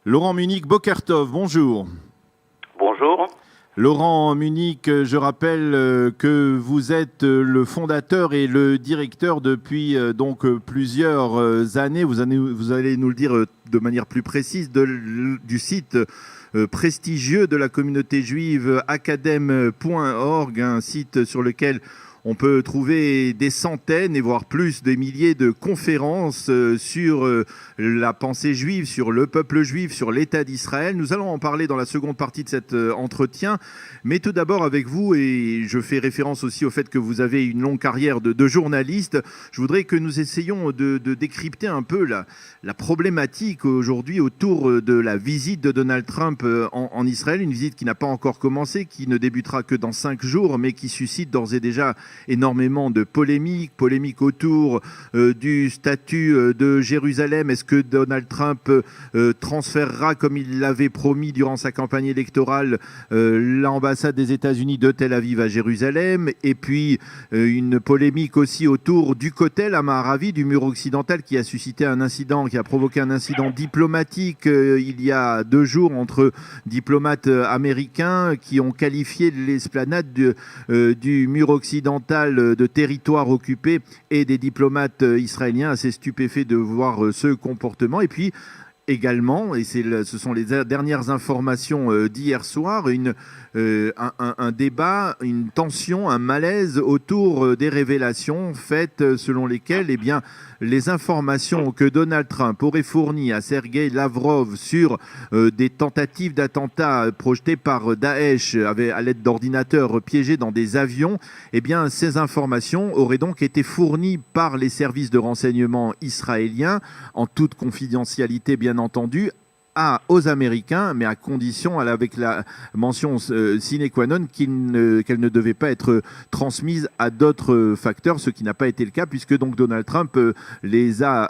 Laurent Munich, Bokertov, bonjour. Bonjour. Laurent Munich, je rappelle que vous êtes le fondateur et le directeur depuis plusieurs années. Vous allez nous le dire de manière plus précise du site prestigieux de la communauté juive academ.org, un site sur lequel on peut trouver des centaines et voire plus des milliers de conférences sur la pensée juive, sur le peuple juif, sur l'État d'Israël. Nous allons en parler dans la seconde partie de cet entretien. Mais tout d'abord avec vous, et je fais référence aussi au fait que vous avez une longue carrière de journaliste, je voudrais que nous essayions de décrypter un peu la problématique aujourd'hui autour de la visite de Donald Trump en Israël. Une visite qui n'a pas encore commencé, qui ne débutera que dans 5 jours, mais qui suscite d'ores et déjà énormément de polémiques autour du statut de Jérusalem. Est-ce que Donald Trump transférera, comme il l'avait promis durant sa campagne électorale, l'ambassade des États-Unis de Tel Aviv à Jérusalem? Et puis une polémique aussi autour du Kotel à Ma'aravi, du mur occidental, qui a suscité un incident, qui a provoqué un incident diplomatique il y a 2 jours entre diplomates américains qui ont qualifié l'esplanade du mur occidental de territoire occupé, et des diplomates israéliens assez stupéfaits de voir ce comportement. Et puis également, et ce sont les dernières informations d'hier soir, un débat, une tension, un malaise autour des révélations faites selon lesquelles les informations que Donald Trump aurait fournies à Sergei Lavrov sur des tentatives d'attentats projetées par Daesh à l'aide d'ordinateurs piégés dans des avions, ces informations auraient donc été fournies par les services de renseignement israéliens, en toute confidentialité bien entendu, aux Américains, mais à condition, avec la mention sine qua non qu'elle ne devait pas être transmise à d'autres facteurs, ce qui n'a pas été le cas, puisque donc Donald Trump les a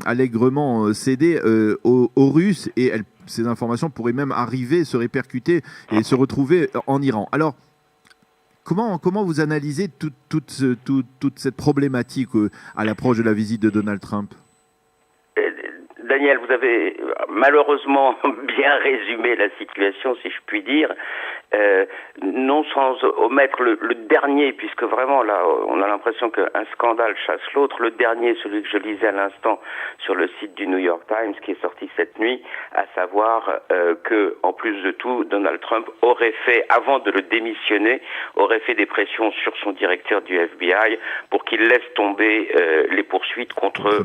allègrement cédés aux Russes, et ces informations pourraient même arriver, se répercuter et se retrouver en Iran. Alors, comment vous analysez toute cette problématique à l'approche de la visite de Donald Trump ? Daniel, vous avez malheureusement bien résumé la situation, si je puis dire, non sans omettre le dernier, puisque vraiment là, on a l'impression qu'un scandale chasse l'autre. Le dernier, celui que je lisais à l'instant sur le site du New York Times, qui est sorti cette nuit, à savoir que, en plus de tout, Donald Trump aurait fait, avant de le démissionner, aurait fait des pressions sur son directeur du FBI pour qu'il laisse tomber les poursuites contre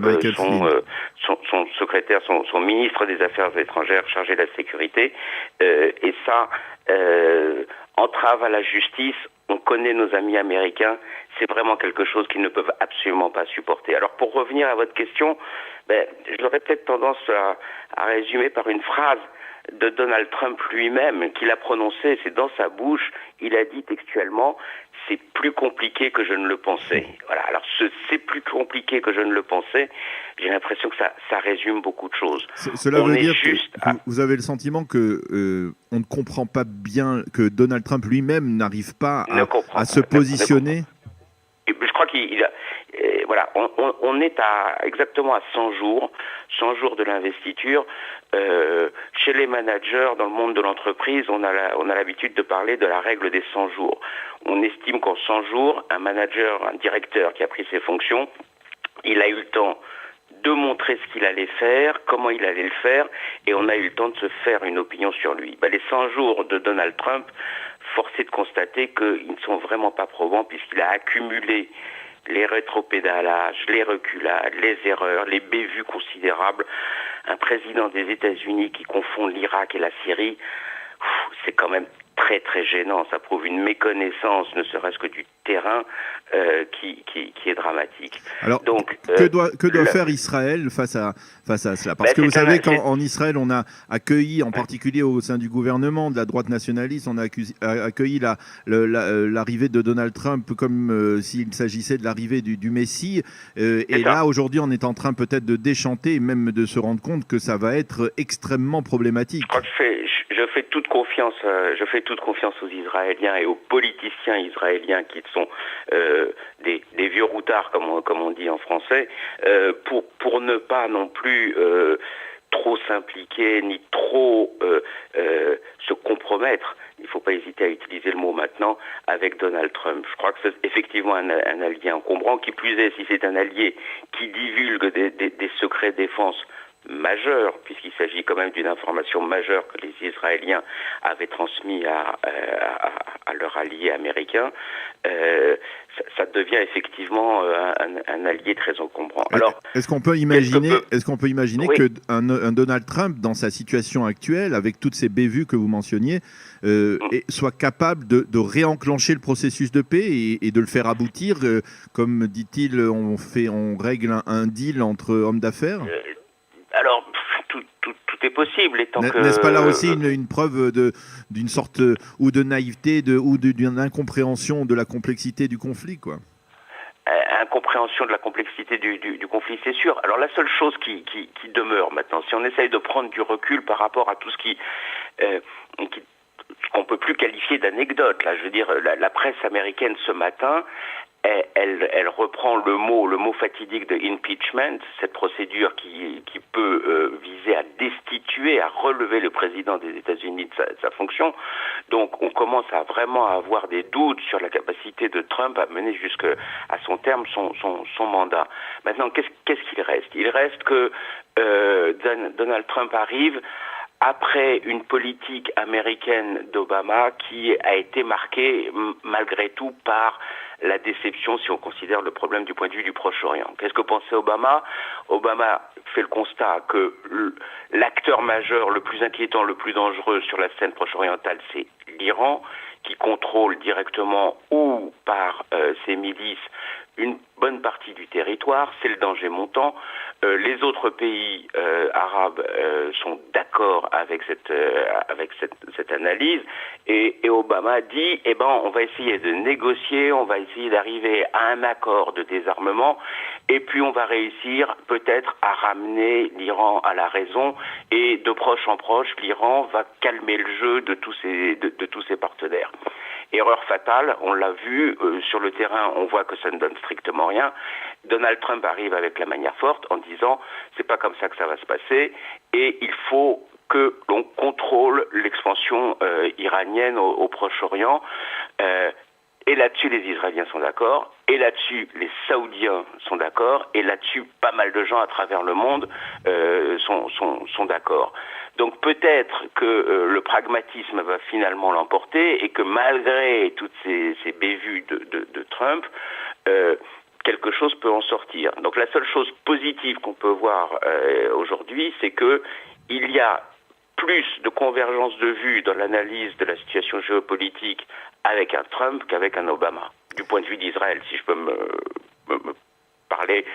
son secrétaire, son ministre des Affaires étrangères chargé de la sécurité, et ça entrave à la justice. On connaît nos amis américains, c'est vraiment quelque chose qu'ils ne peuvent absolument pas supporter. Alors pour revenir à votre question, j'aurais peut-être tendance à résumer par une phrase de Donald Trump lui-même qu'il a prononcée, c'est dans sa bouche, il a dit textuellement: c'est plus compliqué que je ne le pensais. Voilà. Alors, c'est plus compliqué que je ne le pensais, j'ai l'impression que ça résume beaucoup de choses. Cela veut dire que vous avez le sentiment que on ne comprend pas bien, que Donald Trump lui-même n'arrive pas à se positionner. Je crois qu'il a... Voilà, on est exactement à 100 jours de l'investiture. Chez les managers, dans le monde de l'entreprise, on a l'habitude de parler de la règle des 100 jours. On estime qu'en 100 jours, un manager, un directeur qui a pris ses fonctions, il a eu le temps de montrer ce qu'il allait faire, comment il allait le faire, et on a eu le temps de se faire une opinion sur lui. Les 100 jours de Donald Trump, force est de constater qu'ils ne sont vraiment pas probants, puisqu'il a accumulé les rétropédalages, les reculades, les erreurs, les bévues considérables. Un président des États-Unis qui confond l'Irak et la Syrie, c'est quand même très très gênant. Ça prouve une méconnaissance, ne serait-ce que du terrain, qui est dramatique. Alors, donc, que doit faire Israël face à cela? Parce que vous savez qu'en Israël, on a accueilli, en particulier au sein du gouvernement de la droite nationaliste, on a accueilli l'arrivée de Donald Trump comme s'il s'agissait de l'arrivée du Messie. Et là, aujourd'hui, on est en train peut-être de déchanter et même de se rendre compte que ça va être extrêmement problématique. Je crois que je fais toute confiance aux Israéliens et aux politiciens israéliens qui sont des vieux routards, comme on dit en français, pour ne pas non plus trop s'impliquer ni trop se compromettre. Il ne faut pas hésiter à utiliser le mot maintenant avec Donald Trump. Je crois que c'est effectivement un allié encombrant. Qui plus est, si c'est un allié qui divulgue des secrets de défense majeurs, puisqu'il s'agit quand même d'une information majeure que les Israéliens avaient transmis à leur allié américain, ça devient effectivement un allié très encombrant. Alors, est-ce qu'on peut imaginer oui. qu'un Donald Trump, dans sa situation actuelle, avec toutes ces bévues que vous mentionniez, soit capable de réenclencher le processus de paix et de le faire aboutir, comme dit-il, on règle un deal entre hommes d'affaires? Alors, tout est possible. N'est-ce pas là aussi une preuve d'une sorte ou de naïveté ou d'une incompréhension de la complexité du conflit, quoi? Incompréhension de la complexité du conflit, c'est sûr. Alors la seule chose qui demeure maintenant, si on essaye de prendre du recul par rapport à tout ce qu'on peut plus qualifier d'anecdote, là, je veux dire, la presse américaine ce matin, elle reprend le mot fatidique de impeachment, cette procédure qui peut viser à destituer, à relever le président des États-Unis de sa fonction. Donc on commence à vraiment avoir des doutes sur la capacité de Trump à mener jusqu'à son terme son mandat. Maintenant, qu'est-ce qu'il reste? Il reste que Donald Trump arrive après une politique américaine d'Obama qui a été marquée malgré tout par la déception si on considère le problème du point de vue du Proche-Orient. Qu'est-ce que pensait Obama? Obama fait le constat que l'acteur majeur, le plus inquiétant, le plus dangereux sur la scène proche-orientale, c'est l'Iran, qui contrôle directement ou par ses milices une bonne partie du territoire, c'est le danger montant. Les autres pays arabes sont d'accord avec cette analyse et Obama dit on va essayer de négocier, on va essayer d'arriver à un accord de désarmement et puis on va réussir peut-être à ramener l'Iran à la raison et de proche en proche, l'Iran va calmer le jeu de tous ses partenaires. Erreur fatale, on l'a vu, sur le terrain, on voit que ça ne donne strictement rien. Donald Trump arrive avec la manière forte en disant c'est pas comme ça que ça va se passer et il faut que l'on contrôle l'expansion iranienne au Proche-Orient. Et là-dessus, les Israéliens sont d'accord, et là-dessus, les Saoudiens sont d'accord, et là-dessus, pas mal de gens à travers le monde sont d'accord. Donc peut-être que le pragmatisme va finalement l'emporter, et que malgré toutes ces bévues de Trump, quelque chose peut en sortir. Donc la seule chose positive qu'on peut voir aujourd'hui, c'est que il y a plus de convergence de vues dans l'analyse de la situation géopolitique avec un Trump qu'avec un Obama, du point de vue d'Israël, si je peux me parler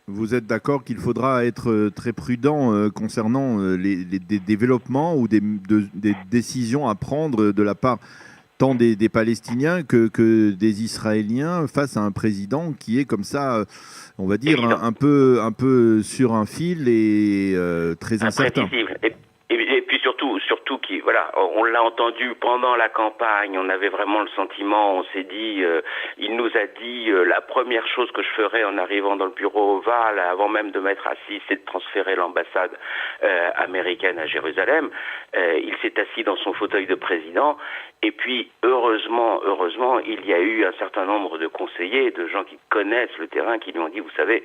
vous êtes d'accord qu'il faudra être très prudent concernant des développements ou des décisions à prendre de la part tant des Palestiniens que des Israéliens face à un président qui est comme ça, on va dire, un peu sur un fil et très incertain. Et puis surtout qui, voilà, on l'a entendu pendant la campagne, on avait vraiment le sentiment, on s'est dit, il nous a dit, la première chose que je ferai en arrivant dans le bureau ovale, avant même de m'être assis, c'est de transférer l'ambassade américaine à Jérusalem. Il s'est assis dans son fauteuil de président, et puis heureusement, il y a eu un certain nombre de conseillers, de gens qui connaissent le terrain, qui lui ont dit, vous savez,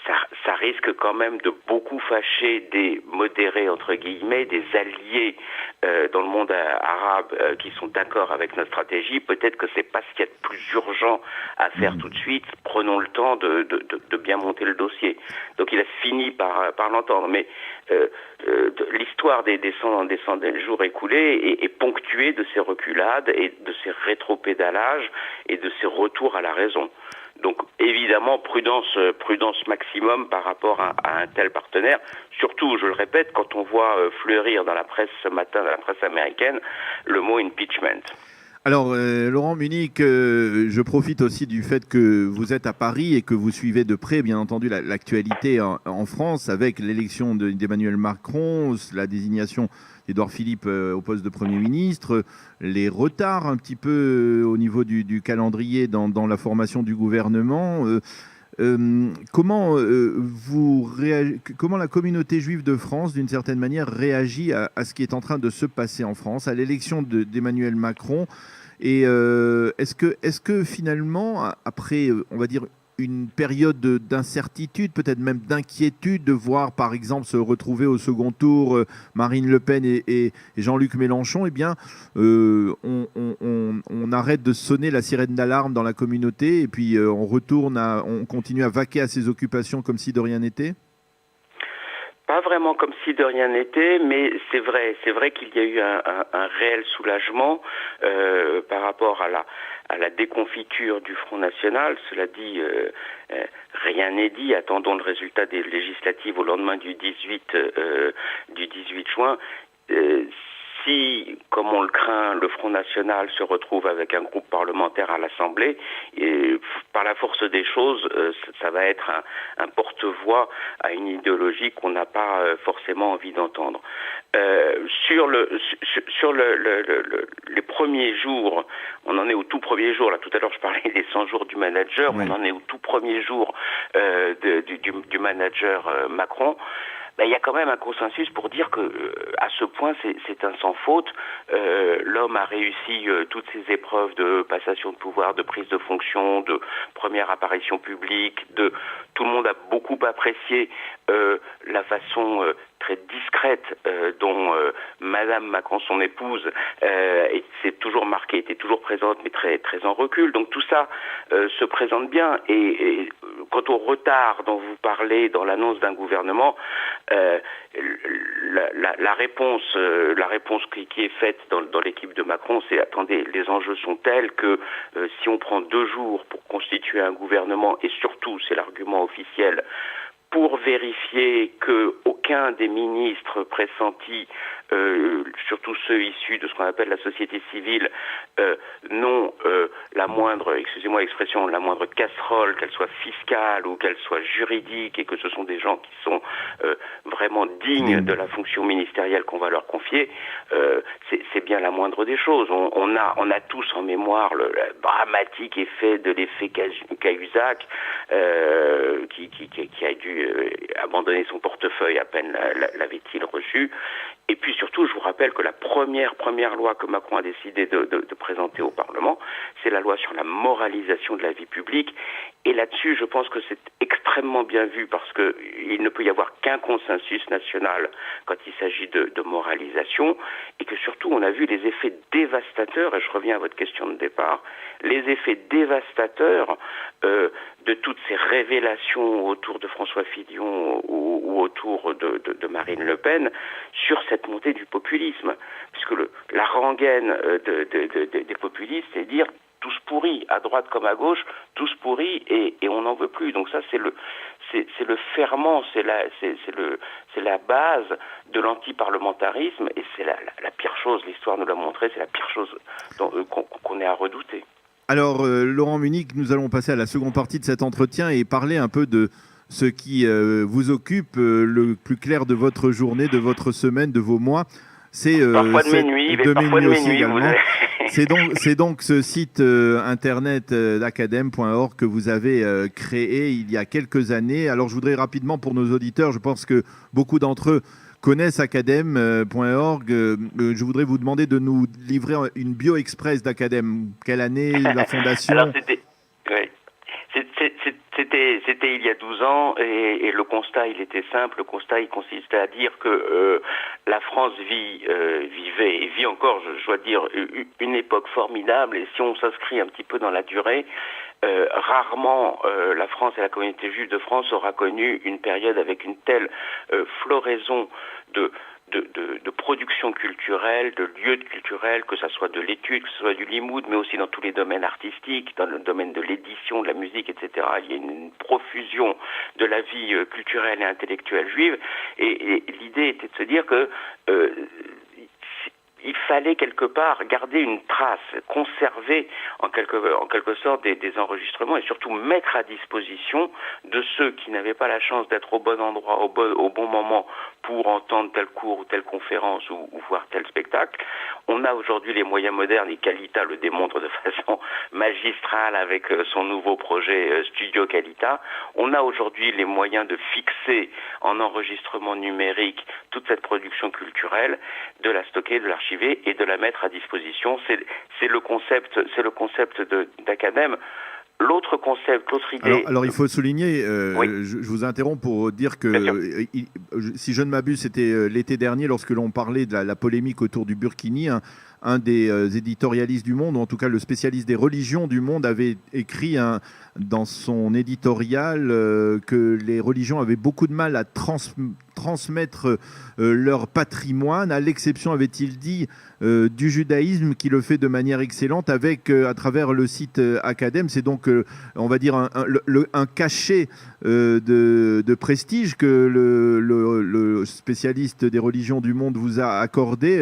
ça risque quand même de beaucoup fâcher des modérés, entre guillemets, des alliés dans le monde arabe qui sont d'accord avec notre stratégie. Peut-être que c'est pas ce qu'il y a de plus urgent à faire tout de suite. Prenons le temps de bien monter le dossier. Donc il a fini par l'entendre. Mais l'histoire des 100 jours écoulés est ponctuée de ces reculades et de ces rétropédalages et de ces retours à la raison. Donc évidemment, prudence maximum par rapport à un tel partenaire. Surtout, je le répète, quand on voit fleurir dans la presse ce matin, dans la presse américaine, le mot impeachment. Alors, Laurent Munich, je profite aussi du fait que vous êtes à Paris et que vous suivez de près, bien entendu, l'actualité en France avec l'élection d'Emmanuel Macron, la désignation d'Édouard Philippe au poste de Premier ministre, les retards un petit peu au niveau du calendrier dans la formation du gouvernement. Comment la communauté juive de France, d'une certaine manière, réagit à ce qui est en train de se passer en France, à l'élection d'Emmanuel Macron? Et est-ce que finalement, après, on va dire, une période d'incertitude, peut-être même d'inquiétude, de voir par exemple se retrouver au second tour Marine Le Pen et Jean-Luc Mélenchon, eh bien, on arrête de sonner la sirène d'alarme dans la communauté et puis on continue à vaquer à ses occupations comme si de rien n'était? Pas vraiment comme si de rien n'était, mais c'est vrai qu'il y a eu un réel soulagement par rapport à la déconfiture du Front National. Cela dit, rien n'est dit. Attendons le résultat des législatives au lendemain du 18 juin. Si, comme on le craint, le Front National se retrouve avec un groupe parlementaire à l'Assemblée, par la force des choses, ça va être un porte-voix à une idéologie qu'on n'a pas forcément envie d'entendre. Sur les premiers jours, on en est au tout premier jour. Là, tout à l'heure, je parlais des 100 jours du manager. Oui. On en est au tout premier jour du manager Macron. Ben, il y a quand même un consensus pour dire que à ce point c'est un sans faute. L'homme a réussi toutes ses épreuves de passation de pouvoir, de prise de fonction, de première apparition publique. Tout le monde a beaucoup apprécié la façon très discrète dont Madame Macron, son épouse, s'est toujours marquée, était toujours présente, mais très très en recul. Donc tout ça se présente bien. Et quant au retard dont vous parlez dans l'annonce d'un gouvernement, la réponse qui est faite dans l'équipe de Macron, c'est attendez, les enjeux sont tels que si on prend 2 jours pour constituer un gouvernement, et surtout, c'est l'argument officiel, pour vérifier qu'aucun des ministres pressentis, surtout ceux issus de ce qu'on appelle la société civile, n'ont la moindre, excusez-moi l'expression, la moindre casserole, qu'elle soit fiscale ou qu'elle soit juridique, et que ce sont des gens qui sont vraiment dignes de la fonction ministérielle qu'on va leur confier, c'est bien la moindre des choses. On a tous en mémoire le dramatique effet de l'effet Cahuzac, qui a dû abandonner son portefeuille à peine l'avait-il reçu. Et puis surtout, je vous rappelle que la première loi que Macron a décidé de présenter au Parlement, c'est la loi sur la moralisation de la vie publique. Et là-dessus, je pense que c'est extrêmement bien vu parce que il ne peut y avoir qu'un consensus national quand il s'agit de moralisation, et que surtout on a vu les effets dévastateurs, et je reviens à votre question de départ, les effets dévastateurs de toutes ces révélations autour de François Fillon ou autour de Marine Le Pen sur cette montée du populisme. Puisque la rengaine des populistes, c'est dire tous pourris, à droite comme à gauche, tous pourris, et on n'en veut plus. Donc ça, c'est le ferment, c'est la base de l'antiparlementarisme, et c'est la pire chose, l'histoire nous l'a montré, c'est la pire chose qu'on ait à redouter. Alors, Laurent Munich, nous allons passer à la seconde partie de cet entretien et parler un peu de ce qui vous occupe le plus clair de votre journée, de votre semaine, de vos mois. C'est parfois de mes nuits, mais parfois de mes nuits également. C'est donc ce site internet d'academ.org que vous avez créé il y a quelques années. Alors je voudrais rapidement, pour nos auditeurs, je pense que beaucoup d'entre eux connaissent academ.org. Je voudrais vous demander de nous livrer une bio express d'Academ. Quelle année, la fondation? Alors c'était il y a 12 ans, et le constat, il était simple. Le constat, il consistait à dire que la France vivait et vit encore, je dois dire, une époque formidable. Et si on s'inscrit un petit peu dans la durée, rarement la France et la communauté juive de France aura connu une période avec une telle floraison de production culturelle, de lieux culturels, que ce soit de l'étude, que ce soit du limoud, mais aussi dans tous les domaines artistiques, dans le domaine de l'édition, de la musique, etc. Il y a une profusion de la vie culturelle et intellectuelle juive, et l'idée était de se dire que il fallait quelque part garder une trace, conserver en quelque sorte des enregistrements, et surtout mettre à disposition de ceux qui n'avaient pas la chance d'être au bon endroit, au bon moment pour entendre tel cours ou telle conférence ou voir tel spectacle. On a aujourd'hui les moyens modernes, et Kalita le démontre de façon magistral avec son nouveau projet Studio Qualita. On a aujourd'hui les moyens de fixer en enregistrement numérique toute cette production culturelle, de la stocker, de l'archiver et de la mettre à disposition. C'est le concept d'Academ. L'autre concept, l'autre idée... Alors il faut souligner, oui. je vous interromps pour dire que, si je ne m'abuse, c'était l'été dernier, lorsque l'on parlait de la polémique autour du Burkini, un des éditorialistes du Monde, ou en tout cas le spécialiste des religions du Monde, avait écrit dans son éditorial que les religions avaient beaucoup de mal à transmettre leur patrimoine, à l'exception, avait-il dit, du judaïsme, qui le fait de manière excellente à travers le site Academ. C'est donc, on va dire, un cachet de prestige que le spécialiste des religions du monde vous a accordé.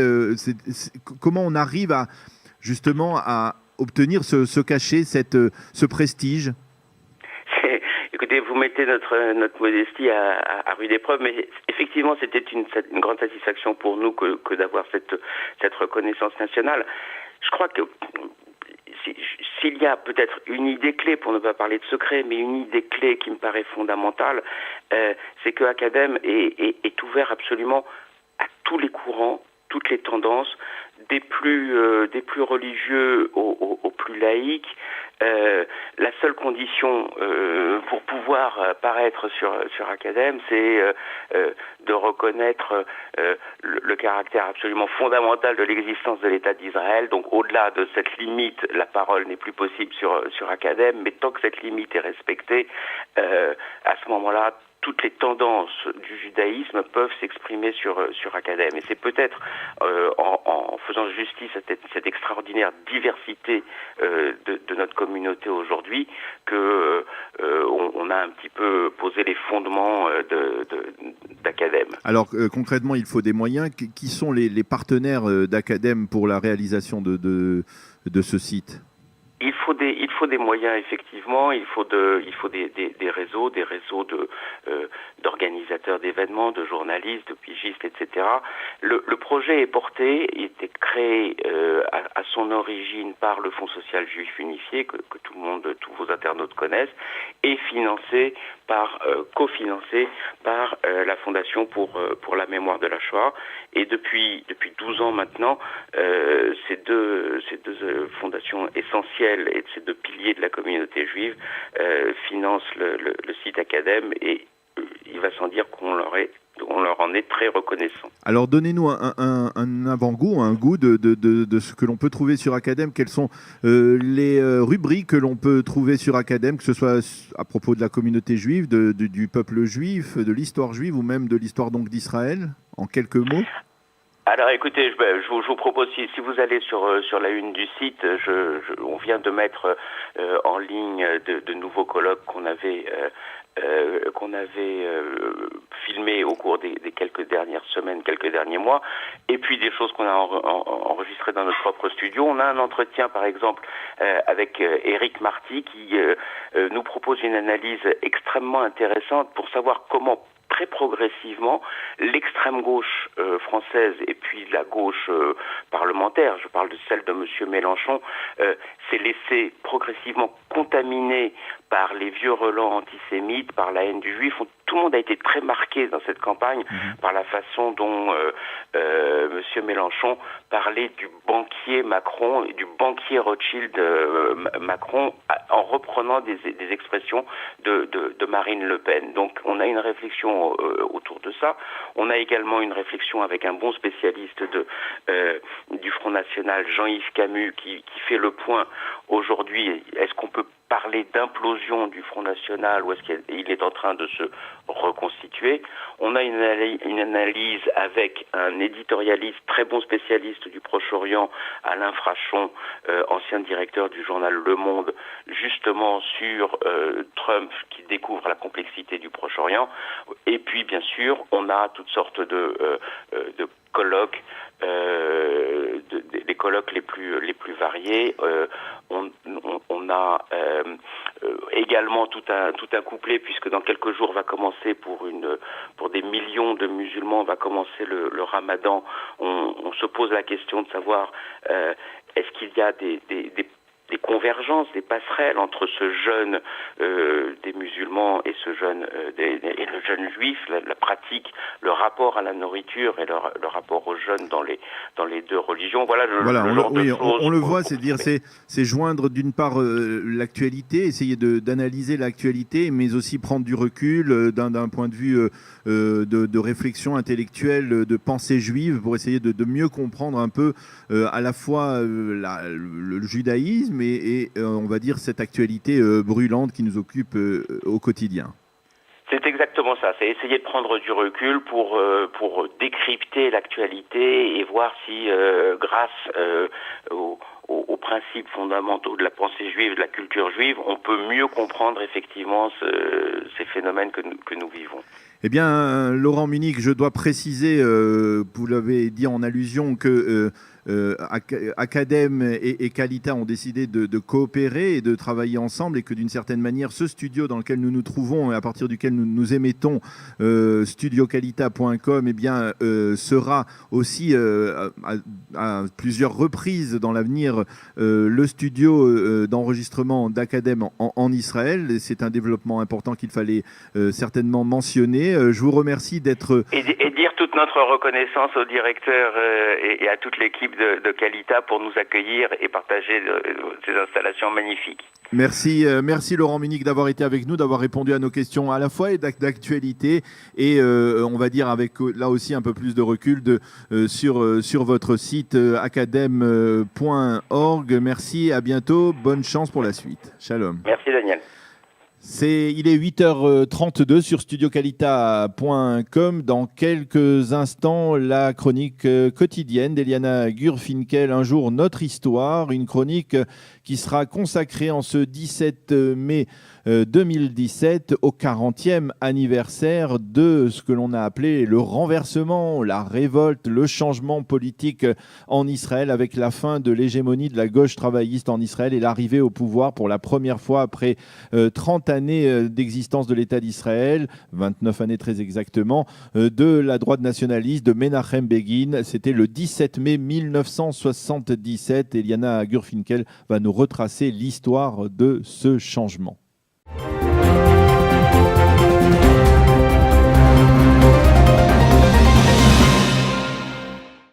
Comment on arrive justement à obtenir ce cachet, ce prestige? Écoutez, vous mettez notre modestie à rude épreuve, mais effectivement, c'était une grande satisfaction pour nous que d'avoir cette reconnaissance nationale. Je crois que s'il y a peut-être une idée clé, pour ne pas parler de secret, mais une idée clé qui me paraît fondamentale, c'est que Academ est ouvert absolument à tous les courants, toutes les tendances, des plus religieux aux plus laïques. La seule condition pour pouvoir paraître sur Academ, c'est de reconnaître le caractère absolument fondamental de l'existence de l'État d'Israël. Donc au-delà de cette limite, la parole n'est plus possible sur Academ, mais tant que cette limite est respectée, à ce moment-là, toutes les tendances du judaïsme peuvent s'exprimer sur Academ. Et c'est peut-être en faisant justice à cette extraordinaire diversité de notre communauté aujourd'hui que on a un petit peu posé les fondements d'Academ. Alors concrètement, il faut des moyens. Qui sont les partenaires d'Academ pour la réalisation de ce site ? Il faut des moyens, effectivement. Il faut des réseaux d'organisateurs d'événements, de journalistes, de pigistes, etc. Le projet est porté, il était créé à son origine par le Fonds social juif unifié que tout le monde, tous vos internautes connaissent, et cofinancé par la Fondation pour la mémoire de la Shoah. Et depuis 12 ans maintenant, ces deux fondations essentielles et ces deux piliers de la communauté juive financent le site Academ, et il va sans dire qu'on leur en est très reconnaissant. Alors donnez-nous un avant-goût, un goût de ce que l'on peut trouver sur Academ. Quelles sont les rubriques que l'on peut trouver sur Academ, que ce soit à propos de la communauté juive, du peuple juif, de l'histoire juive ou même de l'histoire donc d'Israël, en quelques mots? Alors écoutez, je vous propose, si vous allez sur la une du site, on vient de mettre en ligne de nouveaux colloques qu'on avait filmé au cours des quelques dernières semaines, quelques derniers mois, et puis des choses qu'on a enregistrées dans notre propre studio. On a un entretien, par exemple, avec Éric Marty, qui nous propose une analyse extrêmement intéressante pour savoir comment très progressivement, l'extrême gauche française et puis la gauche parlementaire, je parle de celle de M. Mélenchon, s'est laissée progressivement contaminer par les vieux relents antisémites, par la haine du juif. Tout le monde a été très marqué dans cette campagne par la façon dont M. Mélenchon parlait du banquier Macron et du banquier Rothschild Macron en reprenant des expressions de Marine Le Pen. Donc on a une réflexion autour de ça. On a également une réflexion avec un bon spécialiste du Front National, Jean-Yves Camus, qui fait le point aujourd'hui. Est-ce qu'on peut parler d'implosion du Front National ou est-ce qu'il est en train de se reconstituer? On a une analyse avec un éditorialiste, très bon spécialiste du Proche-Orient, Alain Frachon, ancien directeur du journal Le Monde, justement sur Trump qui découvre la complexité du Proche-Orient. Et puis, bien sûr, on a toutes sortes de colloques, les colloques les plus variés. On a également tout un couplet, puisque dans quelques jours va commencer pour des millions de musulmans va commencer le Ramadan. On se pose la question de savoir est-ce qu'il y a des des convergences, des passerelles entre ce jeune des musulmans et ce jeune et le jeune juif, la pratique, le rapport à la nourriture et le rapport aux jeunes dans les deux religions. Voilà, on le voit, c'est joindre d'une part l'actualité, essayer d'analyser l'actualité, mais aussi prendre du recul d'un point de vue de réflexion intellectuelle, de pensée juive, pour essayer de mieux comprendre un peu à la fois le judaïsme et on va dire cette actualité brûlante qui nous occupe au quotidien. C'est exactement ça, c'est essayer de prendre du recul pour décrypter l'actualité et voir si grâce aux principes fondamentaux de la pensée juive, de la culture juive, on peut mieux comprendre effectivement ces phénomènes que nous vivons. Eh bien, Laurent Munich, je dois préciser, vous l'avez dit en allusion, que Academ et Qualita ont décidé de coopérer et de travailler ensemble, et que d'une certaine manière, ce studio dans lequel nous nous trouvons et à partir duquel nous émettons, studioqualita.com, eh bien, sera aussi à plusieurs reprises dans l'avenir le studio d'enregistrement d'Academ en Israël. C'est un développement important qu'il fallait certainement mentionner. Je vous remercie d'être... Et dire toute notre reconnaissance au directeur et à toute l'équipe de Qualita pour nous accueillir et partager ces installations magnifiques. Merci Laurent Munich d'avoir été avec nous, d'avoir répondu à nos questions à la fois et d'actualité et on va dire avec là aussi un peu plus de recul sur votre site academ.org. Merci, à bientôt, bonne chance pour la suite. Shalom. Merci Daniel. Il est 8h32 sur studioqualita.com. Dans quelques instants, la chronique quotidienne d'Eliana Gurfinkel, Un jour notre histoire, une chronique qui sera consacrée en ce 17 mai 2017 au 40e anniversaire de ce que l'on a appelé le renversement, la révolte, le changement politique en Israël avec la fin de l'hégémonie de la gauche travailliste en Israël et l'arrivée au pouvoir pour la première fois après 30 années d'existence de l'État d'Israël, 29 années très exactement, de la droite nationaliste de Menachem Begin. C'était le 17 mai 1977. Eliana Gurfinkel va nous retracer l'histoire de ce changement.